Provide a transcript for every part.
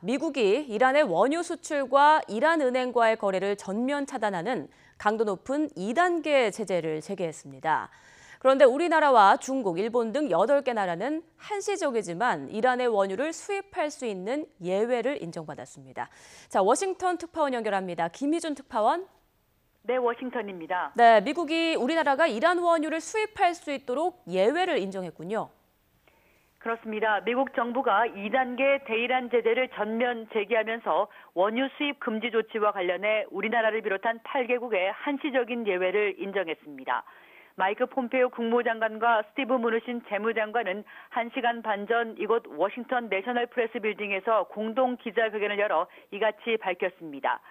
미국이 이란의 원유 수출과 이란 은행과의 거래를 전면 차단하는 강도 높은 2단계 제재를 제기했습니다. 그런데 우리나라와 중국, 일본 등 8개 나라는 한시적이지만 이란의 원유를 수입할 수 있는 예외를 인정받았습니다. 자, 워싱턴 특파원 연결합니다. 김희준 특파원. 네, 워싱턴입니다. 네, 미국이 우리나라가 이란 원유를 수입할 수 있도록 예외를 인정했군요. 그렇습니다. 미국 정부가 2단계 대이란 제재를 전면 제기하면서 원유 수입 금지 조치와 관련해 우리나라를 비롯한 8개국의 한시적인 예외를 인정했습니다. 마이크 폼페이오 국무장관과 스티브 무누신 재무장관은 1시간 반 전 이곳 워싱턴 내셔널 프레스 빌딩에서 공동 기자회견을 열어 이같이 밝혔습니다.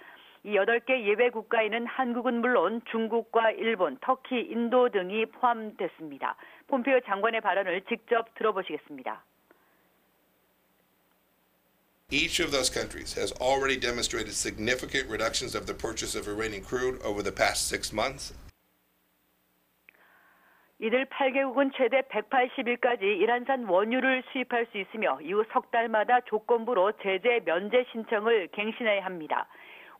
이 8개 예외 국가에는 한국은 물론 중국과 일본, 터키, 인도 등이 포함됐습니다. 폼페이오 장관의 발언을 직접 들어보시겠습니다. Each of those countries has already demonstrated significant reductions of the purchase of Iranian crude over the past 6 months. 이들 8개국은 최대 180일까지 이란산 원유를 수입할 수 있으며 이후 석 달마다 조건부로 제재 면제 신청을 갱신해야 합니다.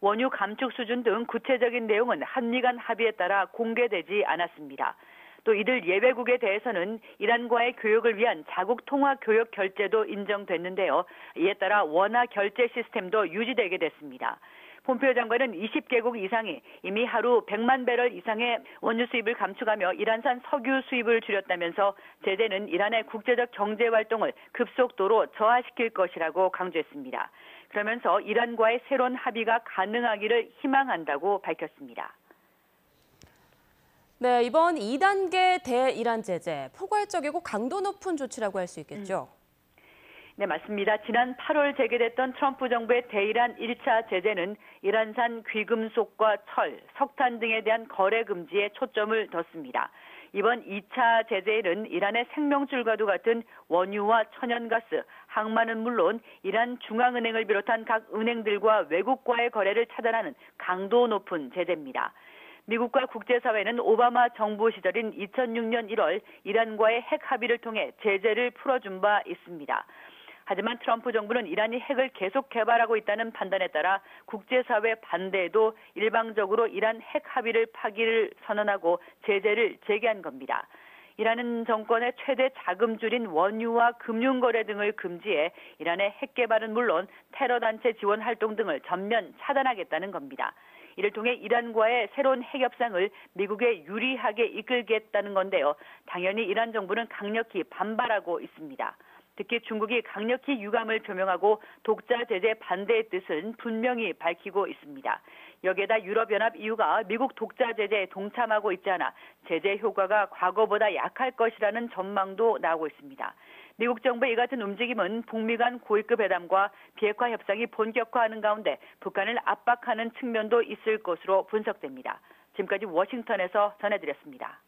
원유 감축 수준 등 구체적인 내용은 한미 간 합의에 따라 공개되지 않았습니다. 또 이들 예외국에 대해서는 이란과의 교역을 위한 자국 통화 교역 결제도 인정됐는데요. 이에 따라 원화 결제 시스템도 유지되게 됐습니다. 폼페이오 장관은 20개국 이상이 이미 하루 100만 배럴 이상의 원유 수입을 감축하며 이란산 석유 수입을 줄였다면서 제재는 이란의 국제적 경제 활동을 급속도로 저하시킬 것이라고 강조했습니다. 그러면서 이란과의 새로운 합의가 가능하기를 희망한다고 밝혔습니다. 네, 이번 2단계 대이란 제재, 포괄적이고 강도 높은 조치라고 할 수 있겠죠? 네, 맞습니다. 지난 8월 재개됐던 트럼프 정부의 대이란 1차 제재는 이란산 귀금속과 철, 석탄 등에 대한 거래 금지에 초점을 뒀습니다. 이번 2차 제재에는 이란의 생명줄과도 같은 원유와 천연가스, 항만은 물론 이란 중앙은행을 비롯한 각 은행들과 외국과의 거래를 차단하는 강도 높은 제재입니다. 미국과 국제사회는 오바마 정부 시절인 2006년 1월 이란과의 핵 합의를 통해 제재를 풀어준 바 있습니다. 하지만 트럼프 정부는 이란이 핵을 계속 개발하고 있다는 판단에 따라 국제사회 반대에도 일방적으로 이란 핵 합의를 파기를 선언하고 제재를 재개한 겁니다. 이란은 정권의 최대 자금줄인 원유와 금융거래 등을 금지해 이란의 핵 개발은 물론 테러단체 지원 활동 등을 전면 차단하겠다는 겁니다. 이를 통해 이란과의 새로운 핵 협상을 미국에 유리하게 이끌겠다는 건데요. 당연히 이란 정부는 강력히 반발하고 있습니다. 특히 중국이 강력히 유감을 표명하고 독자 제재 반대의 뜻은 분명히 밝히고 있습니다. 여기에다 유럽연합 EU가 미국 독자 제재에 동참하고 있지 않아 제재 효과가 과거보다 약할 것이라는 전망도 나오고 있습니다. 미국 정부의 이 같은 움직임은 북미 간 고위급 회담과 비핵화 협상이 본격화하는 가운데 북한을 압박하는 측면도 있을 것으로 분석됩니다. 지금까지 워싱턴에서 전해드렸습니다.